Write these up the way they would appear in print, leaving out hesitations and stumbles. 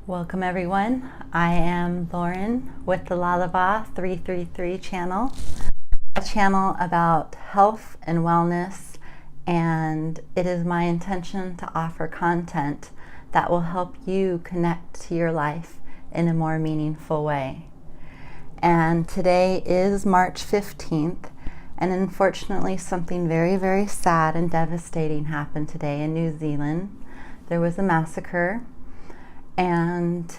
Welcome everyone. I am Lauren with the LaLaVa333 channel, a channel about health and wellness, and it is my intention to offer content that will help you connect to your life in a more meaningful way. And today is March 15th, and unfortunately something very, very sad and devastating happened today in New Zealand. There was a massacre, and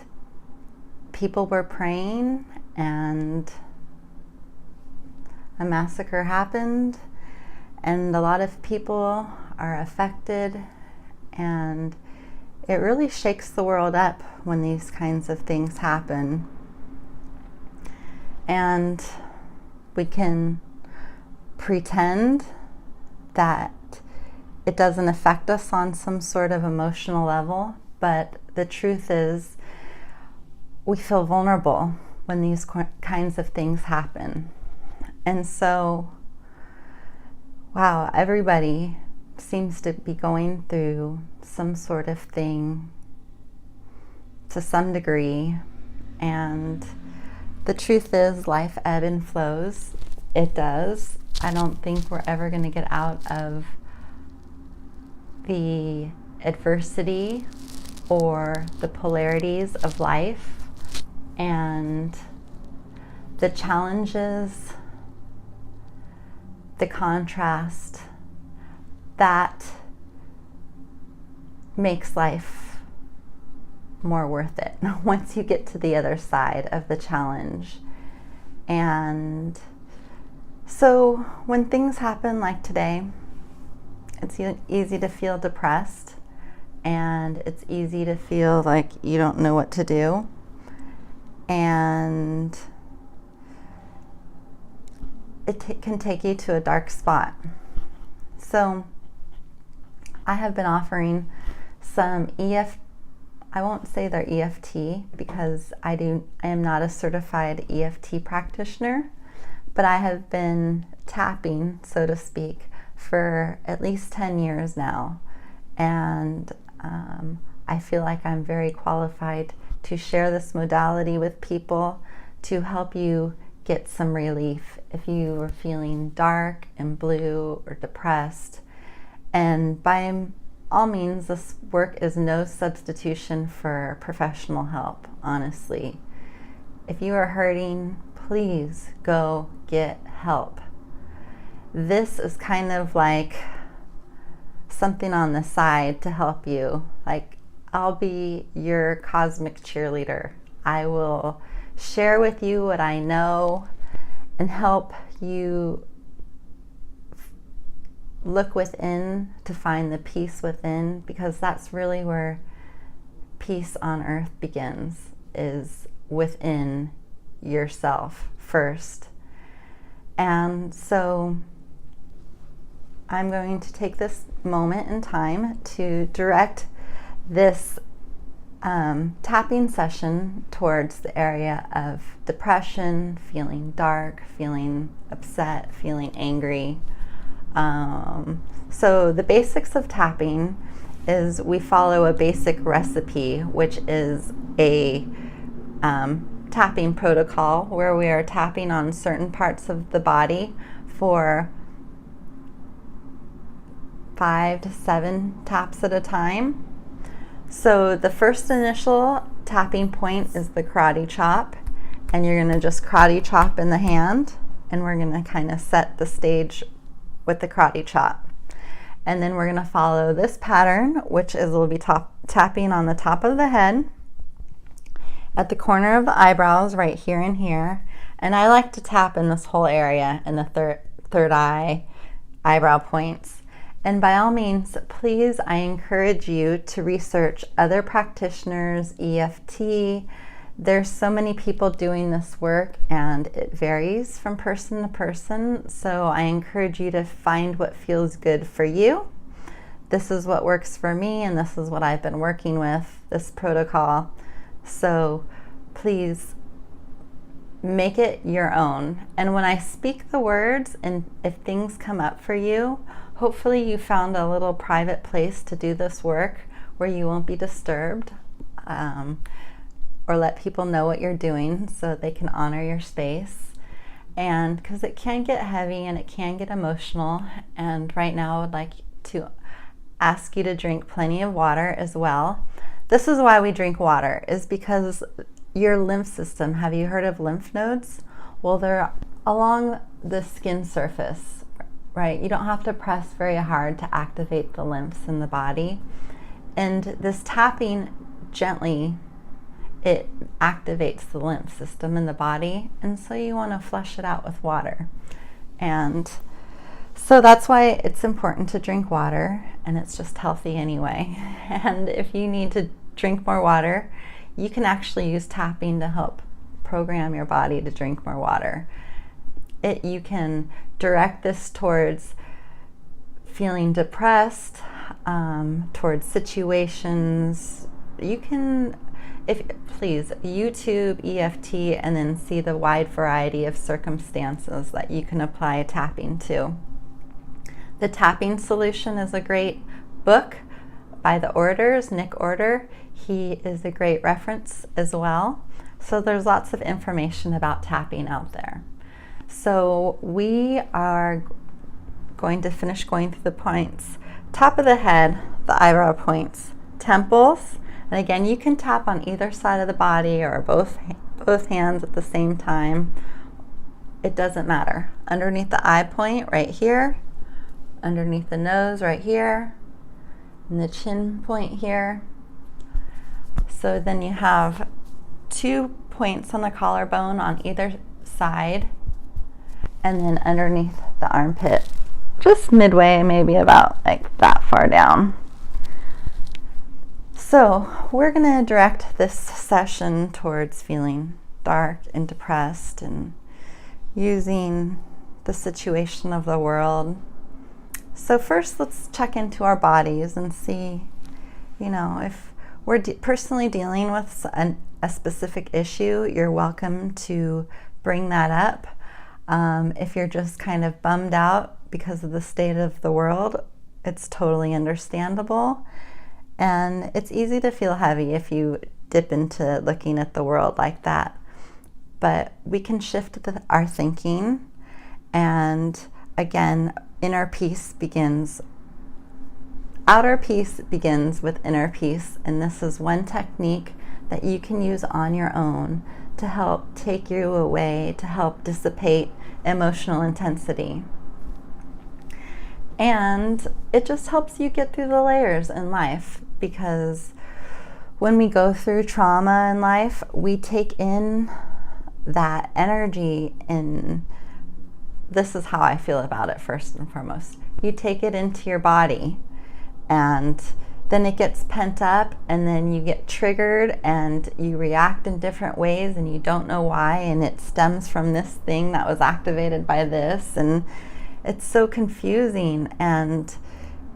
people were praying, and a massacre happened, and a lot of people are affected, and it really shakes the world up when these kinds of things happen. And we can pretend that it doesn't affect us on some sort of emotional level, but the truth is we feel vulnerable when these kinds of things happen. And so, wow, everybody seems to be going through some sort of thing to some degree. And the truth is life ebbs and flows. It does. I don't think we're ever going to get out of the adversity or the polarities of life and the challenges, the contrast that makes life more worth it once you get to the other side of the challenge. And so when things happen like today, it's easy to feel depressed, and it's easy to feel like you don't know what to do, and it can take you to a dark spot. So I have been offering some I won't say they're EFT because I am not a certified EFT practitioner, but I have been tapping, so to speak, for at least 10 years now. And I feel like I'm very qualified to share this modality with people to help you get some relief if you are feeling dark and blue or depressed. And by all means, this work is no substitution for professional help, honestly. If you are hurting, please go get help. This is kind of like something on the side to help you. Like, I'll be your cosmic cheerleader. I will share with you what I know and help you look within to find the peace within, because that's really where peace on earth begins, is within yourself first. And so I'm going to take this moment in time to direct this tapping session towards the area of depression, feeling dark, feeling upset, feeling angry. So the basics of tapping is we follow a basic recipe, which is a tapping protocol where we are tapping on certain parts of the body for 5 to 7 taps at a time. So the first initial tapping point is the karate chop, and you're going to just karate chop in the hand, and we're going to kind of set the stage with the karate chop. And then we're going to follow this pattern, which is we'll be tapping on the top of the head, at the corner of the eyebrows right here and here, and I like to tap in this whole area in the third eye eyebrow points. And by all means, please, I encourage you to research other practitioners, EFT. There's so many people doing this work, and it varies from person to person. So I encourage you to find what feels good for you. This is what works for me, and this is what I've been working with, this protocol. So please make it your own. And when I speak the words, and if things come up for you, hopefully you found a little private place to do this work where you won't be disturbed. or let people know what you're doing so they can honor your space. And because it can get heavy and it can get emotional, and right now I would like to ask you to drink plenty of water as well. This is why we drink water, is because your lymph system, have you heard of lymph nodes? Well, they're along the skin surface, right? You don't have to press very hard to activate the lymphs in the body. And this tapping gently, it activates the lymph system in the body. And so you want to flush it out with water. And so that's why it's important to drink water, and it's just healthy anyway. And if you need to drink more water, you can actually use tapping to help program your body to drink more water. You can direct this towards feeling depressed, towards situations. You can, please, YouTube EFT and then see the wide variety of circumstances that you can apply tapping to. The Tapping Solution is a great book by the Orders, Nick Order. He is a great reference as well. So there's lots of information about tapping out there. So we are going to finish going through the points. Top of the head, the eyebrow points, temples, and again you can tap on either side of the body or both hands at the same time. It doesn't matter. Underneath the eye point right here, underneath the nose right here, and the chin point here. So then you have 2 points on the collarbone on either side, and then underneath the armpit, just midway, maybe about like that far down. So we're going to direct this session towards feeling dark and depressed and using the situation of the world. So first, let's check into our bodies and see, if we're personally dealing with a specific issue, you're welcome to bring that up. If you're just kind of bummed out because of the state of the world, it's totally understandable. And it's easy to feel heavy if you dip into looking at the world like that. But we can shift our thinking, and again, outer peace begins with inner peace, and this is one technique that you can use on your own to help take you away, to help dissipate emotional intensity. And it just helps you get through the layers in life, because when we go through trauma in life, we take in that energy, and this is how I feel about it first and foremost. You take it into your body, and then it gets pent up, and then you get triggered and you react in different ways and you don't know why, and it stems from this thing that was activated by this, and it's so confusing and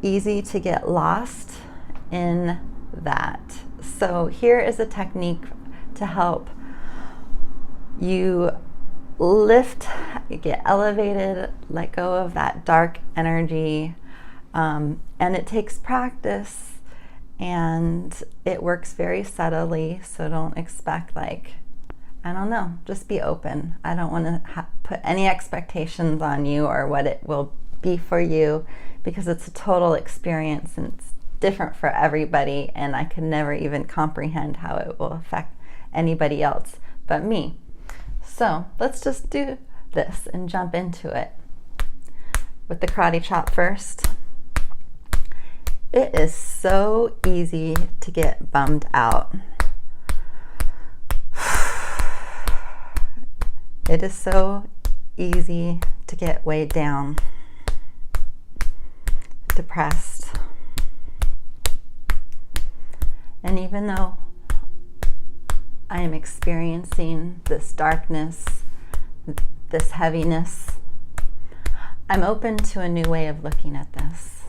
easy to get lost in that. So here is a technique to help you lift, get elevated, let go of that dark energy, and it takes practice, and it works very subtly, so don't expect just be open. I don't want to put any expectations on you or what it will be for you, because it's a total experience and it's different for everybody, and I could never even comprehend how it will affect anybody else but me. So let's just do this and jump into it with the karate chop first. It is so easy to get bummed out. It is so easy to get weighed down, depressed. And even though I am experiencing this darkness, this heaviness, I'm open to a new way of looking at this.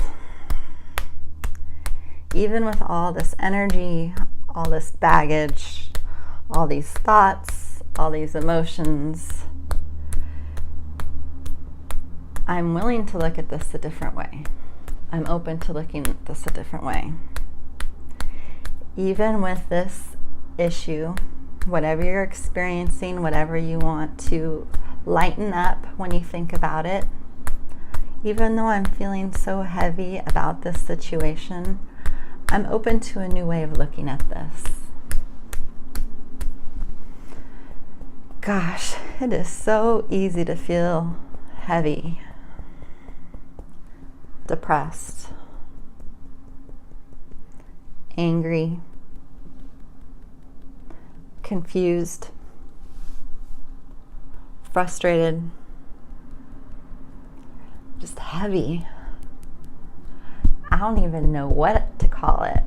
Even with all this energy, all this baggage, all these thoughts, all these emotions, I'm willing to look at this a different way. I'm open to looking at this a different way. Even with this issue whatever you're experiencing, whatever you want to lighten up when you think about it. Even though I'm feeling so heavy about this situation, I'm open to a new way of looking at this. Gosh, it is so easy to feel heavy, depressed, angry, confused, frustrated, just heavy. I don't even know what to call it.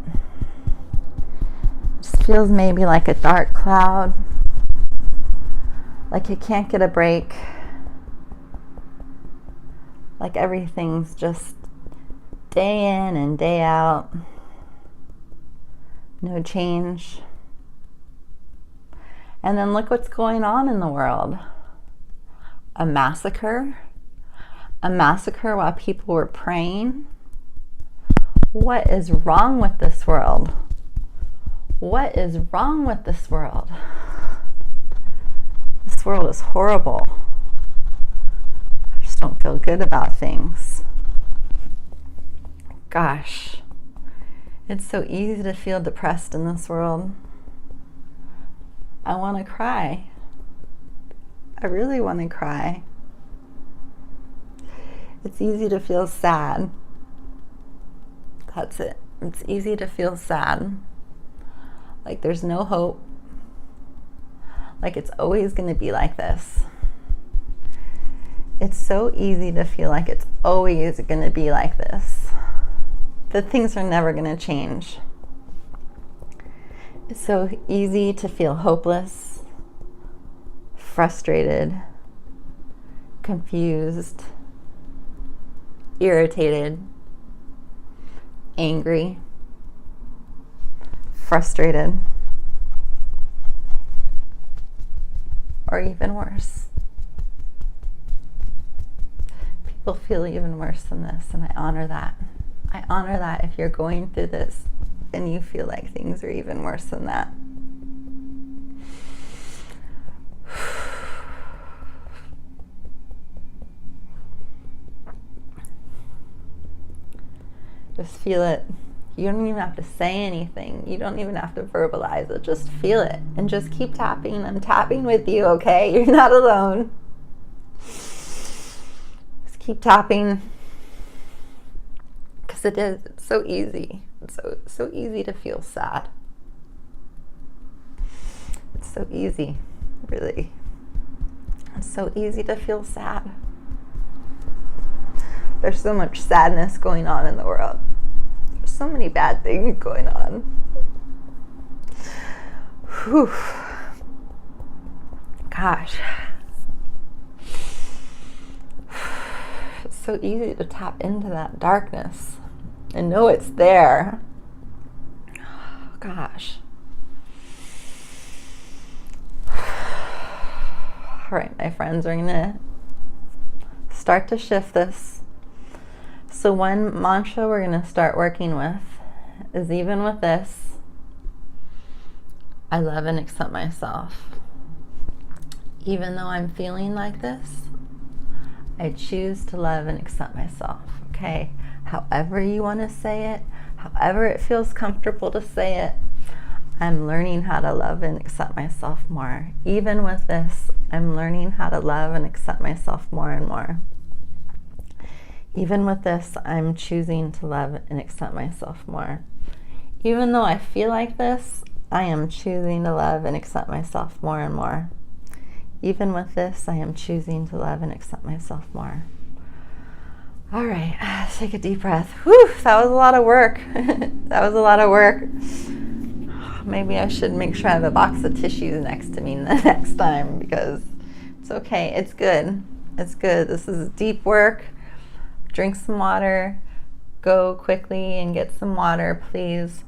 It just feels maybe like a dark cloud, like you can't get a break, like everything's just day in and day out, no change. And then look what's going on in the world. A massacre while people were praying. What is wrong with this world? What is wrong with this world? This world is horrible. I just don't feel good about things. Gosh, it's so easy to feel depressed in this world. I want to cry. I really want to cry. It's easy to feel sad. That's it. It's easy to feel sad. Like there's no hope. Like it's always going to be like this. It's so easy to feel like it's always going to be like this. That things are never going to change. It's so easy to feel hopeless, frustrated, confused, irritated, angry, frustrated, or even worse. People feel even worse than this, and I honor that. I honor that if you're going through this and you feel like things are even worse than that. Just feel it. You don't even have to say anything. You don't even have to verbalize it. Just feel it and just keep tapping. I'm tapping with you, okay? You're not alone. Just keep tapping. Because it is. It's so easy. It's so easy to feel sad. It's so easy, really. It's so easy to feel sad. There's so much sadness going on in the world. There's so many bad things going on. Whew. Gosh. It's so easy to tap into that darkness and know it's there. Gosh. All right, my friends, we're going to start to shift this. So one mantra we're going to start working with is, even with this, I love and accept myself. Even though I'm feeling like this, I choose to love and accept myself. Okay? However you want to say it, however it feels comfortable to say it, I'm learning how to love and accept myself more. Even with this, I'm learning how to love and accept myself more and more. Even with this, I'm choosing to love and accept myself more. Even though I feel like this, I am choosing to love and accept myself more and more. Even with this, I am choosing to love and accept myself more. All right, let's take a deep breath. Whew, that was a lot of work. That was a lot of work. Maybe I should make sure I have a box of tissues next to me the next time, because it's okay. It's good. It's good. This is deep work. Drink some water. Go quickly and get some water, please.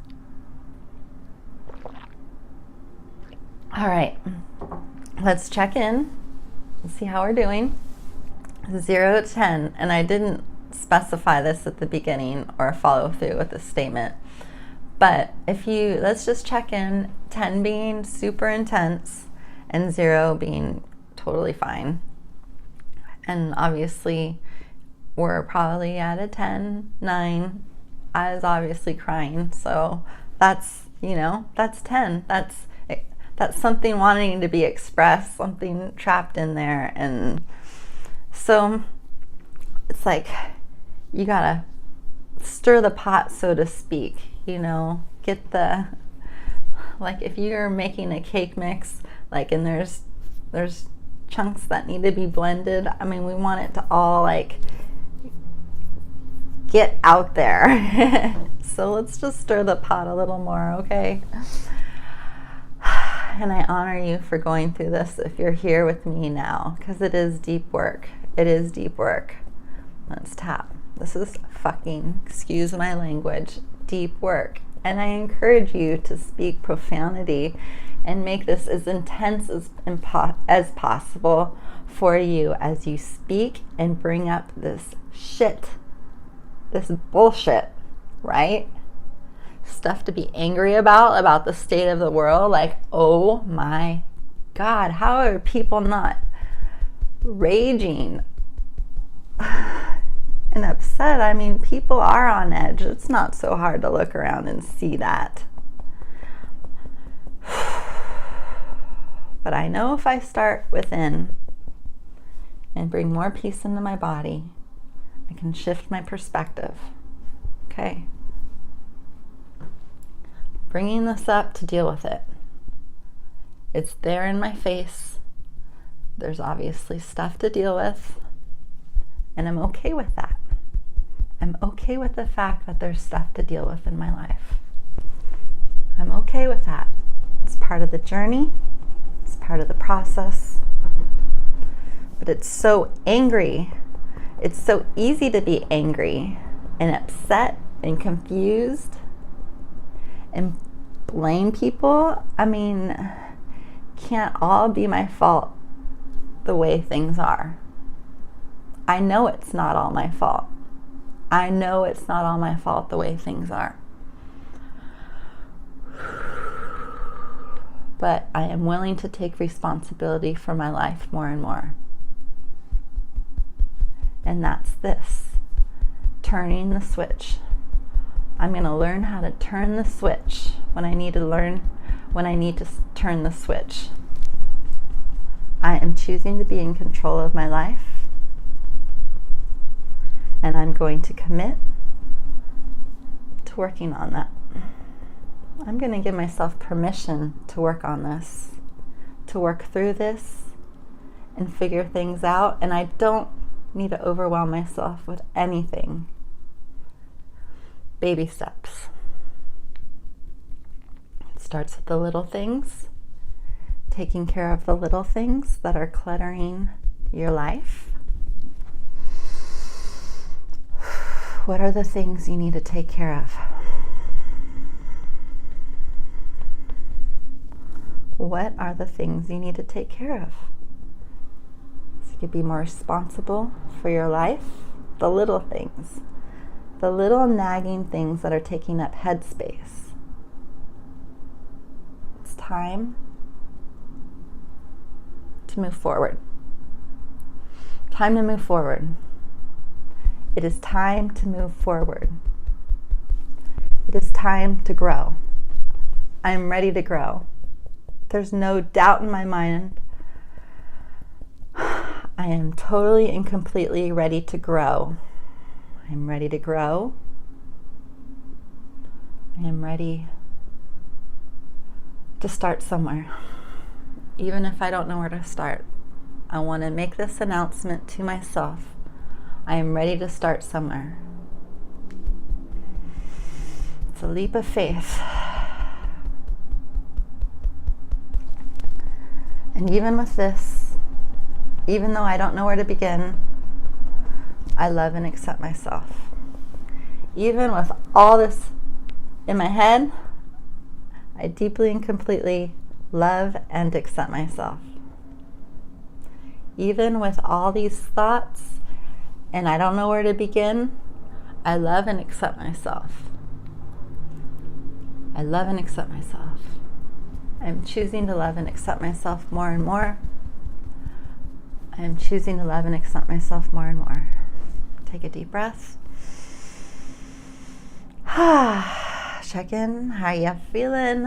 All right. Let's check in and see how we're doing. 0 to 10. And I didn't specify this at the beginning or follow through with this statement. But let's just check in, 10 being super intense and 0 being totally fine. And obviously we're probably at a 10, 9. I was obviously crying, so that's 10. That's something wanting to be expressed, something trapped in there. And so it's like you gotta stir the pot, so to speak, get the, like if you're making a cake mix, like, and there's chunks that need to be blended. I mean, we want it to all like get out there. So let's just stir the pot a little more, okay? And I honor you for going through this if you're here with me now, because it is deep work. It is deep work. Let's tap. This is fucking, excuse my language, deep work. And I encourage you to speak profanity and make this as intense as possible for you as you speak and bring up this shit, this bullshit, right? Stuff to be angry about the state of the world. Like, oh my God, how are people not raging and upset? I mean, people are on edge. It's not so hard to look around and see that. But I know if I start within and bring more peace into my body, I can shift my perspective. Okay. Bringing this up to deal with it. It's there in my face. There's obviously stuff to deal with, and I'm okay with that. I'm okay with the fact that there's stuff to deal with in my life. I'm okay with that. It's part of the journey. It's part of the process. But it's so angry. It's so easy to be angry and upset and confused and blame people. I mean, can't all be my fault the way things are. I know it's not all my fault. I know it's not all my fault the way things are. But I am willing to take responsibility for my life more and more. And that's this, turning the switch. I'm going to learn how to turn the switch when I need to turn the switch. I am choosing to be in control of my life. And I'm going to commit to working on that. I'm going to give myself permission to work on this, to work through this and figure things out. And I don't need to overwhelm myself with anything. Baby steps. It starts with the little things, taking care of the little things that are cluttering your life. What are the things you need to take care of? What are the things you need to take care of? So you can be more responsible for your life. The little things. The little nagging things that are taking up headspace. It's time to move forward. Time to move forward. It is time to move forward. It is time to grow. I am ready to grow. There's no doubt in my mind. I am totally and completely ready to grow. I'm ready to grow. I am ready to start somewhere. Even if I don't know where to start, I want to make this announcement to myself. I am ready to start somewhere. It's a leap of faith. And even with this, even though I don't know where to begin, I love and accept myself. Even with all this in my head, I deeply and completely love and accept myself. Even with all these thoughts, and I don't know where to begin, I love and accept myself. I love and accept myself. I'm choosing to love and accept myself more and more. I'm choosing to love and accept myself more and more. Take a deep breath. Check in. How you feeling?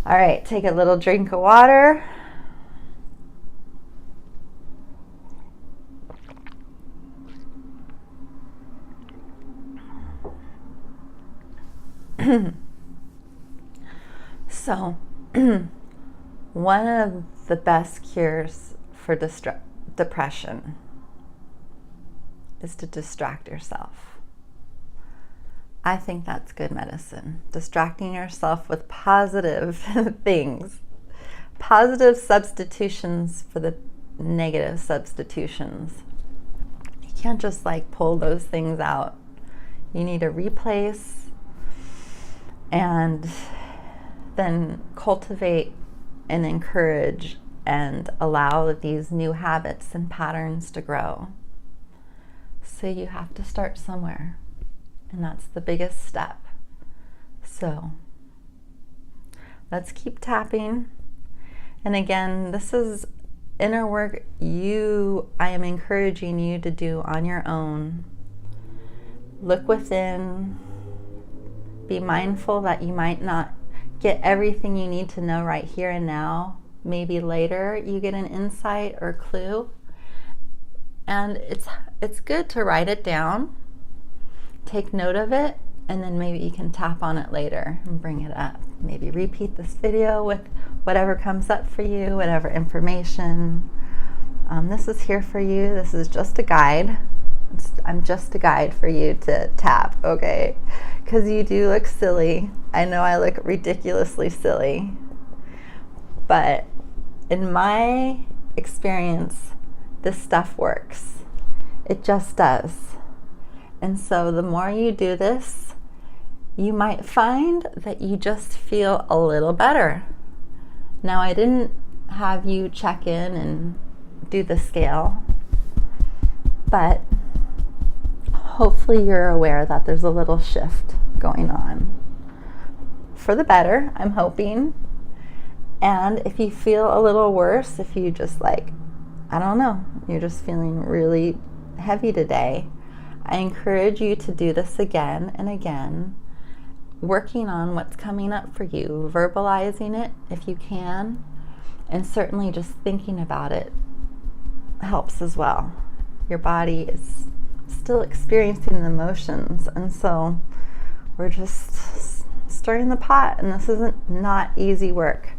All right, take a little drink of water. So, one of the best cures for depression is to distract yourself. I think that's good medicine. Distracting yourself with positive things, positive substitutions for the negative substitutions. You can't just like pull those things out. You need to replace and then cultivate and encourage and allow these new habits and patterns to grow. So you have to start somewhere, and that's the biggest step. So let's keep tapping. And again, this is inner work I am encouraging you to do on your own. Look within. Be mindful that you might not get everything you need to know right here and now. Maybe later you get an insight or clue. And it's good to write it down, take note of it, and then maybe you can tap on it later and bring it up. Maybe repeat this video with whatever comes up for you, whatever information. This is here for you. This is just a guide. I'm just a guide for you to tap, okay? Because you do look silly. I know I look ridiculously silly. But in my experience, this stuff works. It just does. And so the more you do this, you might find that you just feel a little better. Now, I didn't have you check in and do the scale, but hopefully you're aware that there's a little shift going on. For the better, I'm hoping. And if you feel a little worse, if you just like, I don't know, you're just feeling really heavy today, I encourage you to do this again and again, working on what's coming up for you, verbalizing it if you can, and certainly just thinking about it helps as well. Your body is still experiencing the emotions, and so we're just stirring the pot, and this isn't not easy work.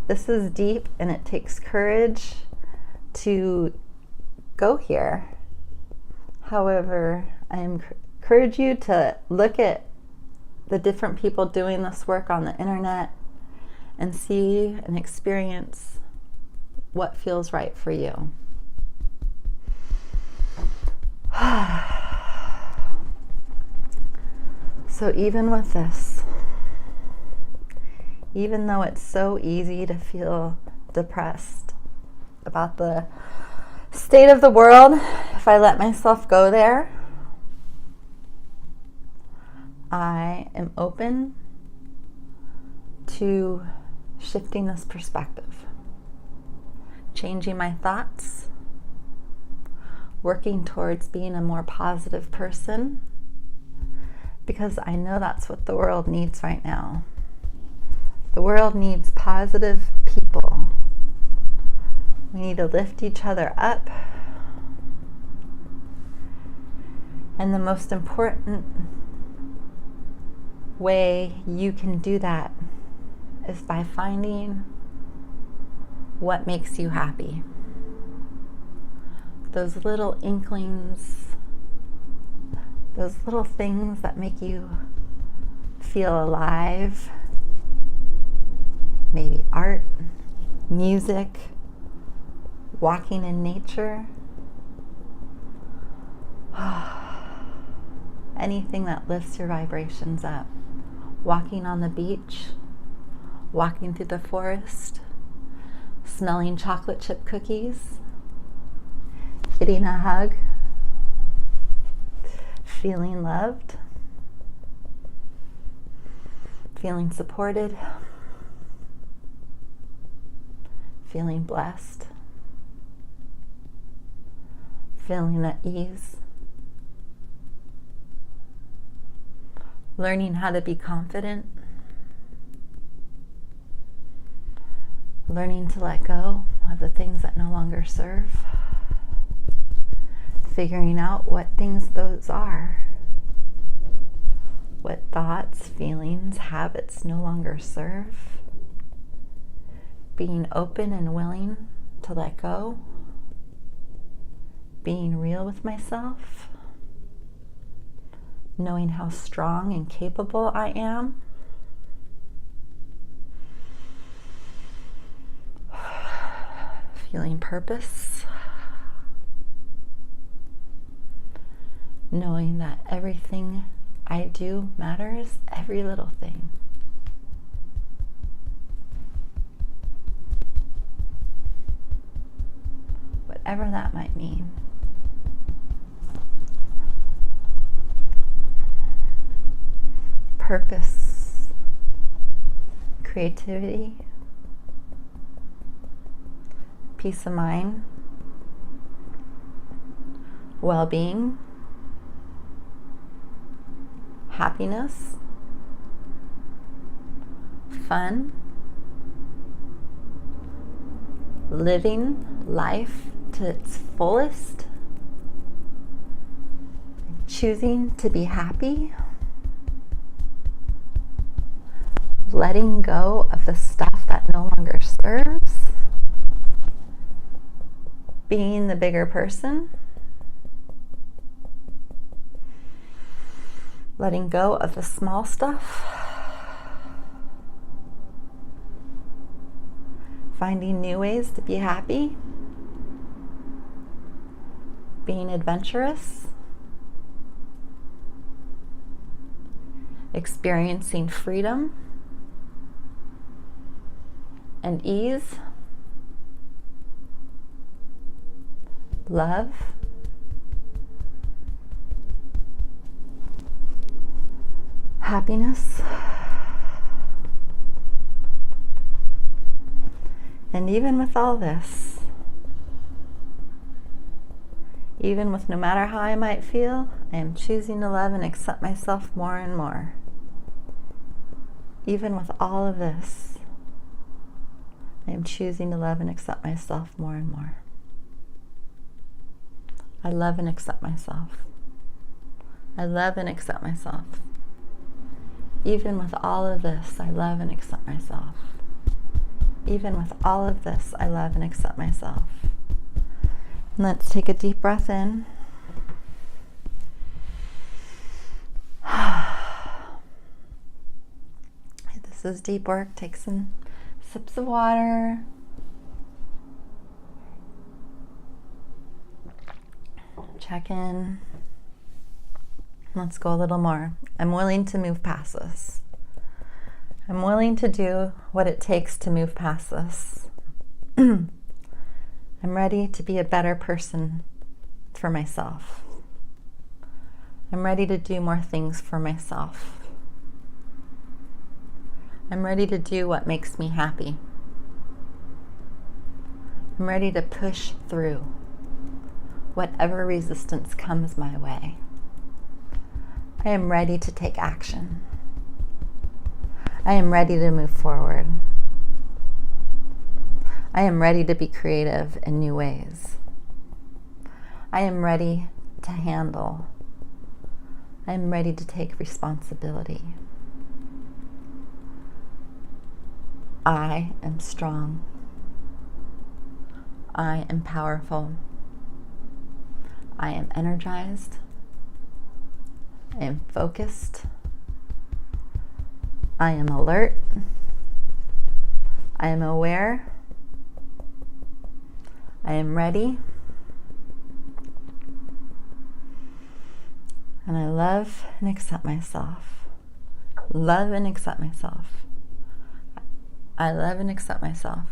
This is deep, and it takes courage to go here. However, I encourage you to look at the different people doing this work on the internet and see and experience what feels right for you. So even with this, even though it's so easy to feel depressed about the state of the world, if I let myself go there, I am open to shifting this perspective, changing my thoughts, working towards being a more positive person, because I know that's what the world needs right now. The world needs positive people. We need to lift each other up. And the most important way you can do that is by finding what makes you happy. Those little inklings, those little things that make you feel alive. Maybe art, music, walking in nature. Anything that lifts your vibrations up. Walking on the beach, walking through the forest, smelling chocolate chip cookies, getting a hug, feeling loved, feeling supported, feeling blessed, feeling at ease, learning how to be confident, learning to let go of the things that no longer serve, figuring out what things those are, what thoughts, feelings, habits no longer serve, being open and willing to let go, being real with myself, knowing how strong and capable I am, feeling purpose, knowing that everything I do matters, every little thing. Whatever that might mean. Purpose, creativity, peace of mind, well-being, happiness, fun, living life to its fullest, choosing to be happy, letting go of the stuff that no longer serves, being the bigger person, letting go of the small stuff, finding new ways to be happy, being adventurous, experiencing freedom and ease, love, happiness, and even with all this, even with no matter how I might feel, I am choosing to love and accept myself more and more. Even with all of this, I am choosing to love and accept myself more and more. I love and accept myself. I love and accept myself. Even with all of this, I love and accept myself. Even with all of this, I love and accept myself. And let's take a deep breath in. This is deep work. Take some sips of water. Check in. Let's go a little more. I'm willing to move past this. I'm willing to do what it takes to move past this. I'm ready to be a better person for myself. I'm ready to do more things for myself. I'm ready to do what makes me happy. I'm ready to push through whatever resistance comes my way. I am ready to take action. I am ready to move forward. I am ready to be creative in new ways. I am ready to handle. I am ready to take responsibility. I am strong. I am powerful. I am energized. I am focused. I am alert. I am aware. I am ready. And I love and accept myself. Love and accept myself. I love and accept myself.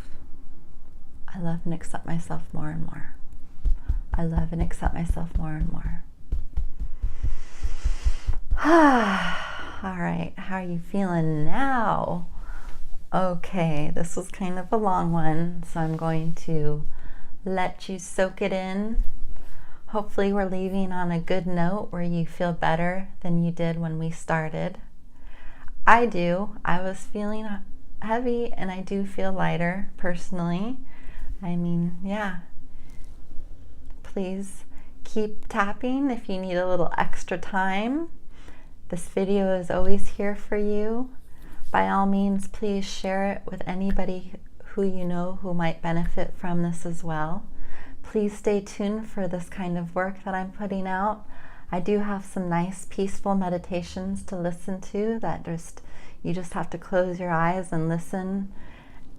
I love and accept myself more and more. I love and accept myself more and more. All right, how are you feeling now? Okay, this was kind of a long one, so I'm going to let you soak it in. Hopefully we're leaving on a good note where you feel better than you did when we started. I do. I was feeling heavy and I do feel lighter personally. I mean, yeah. Please keep tapping if you need a little extra time. This video is always here for you. By all means, please share it with anybody who you know who might benefit from this as well. Please stay tuned for this kind of work that I'm putting out. I do have some nice peaceful meditations to listen to that you just have to close your eyes and listen,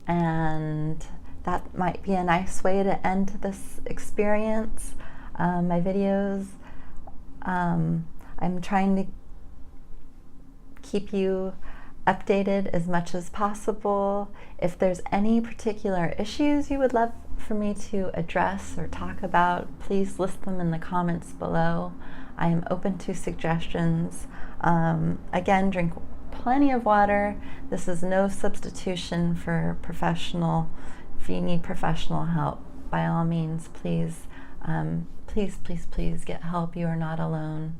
and that might be a nice way to end this experience. My videos, I'm trying to keep you updated as much as possible. If there's any particular issues you would love for me to address or talk about, please list them in the comments below. I am open to suggestions. Again, drink plenty of water. This is no substitution for if you need professional help, by all means, please, please get help. You are not alone.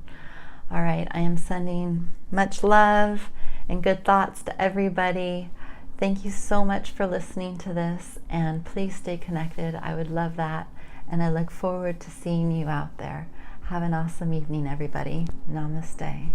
All right, I am sending much love and good thoughts to everybody. Thank you so much for listening to this, and please stay connected. I would love that, and I look forward to seeing you out there. Have an awesome evening, everybody. Namaste.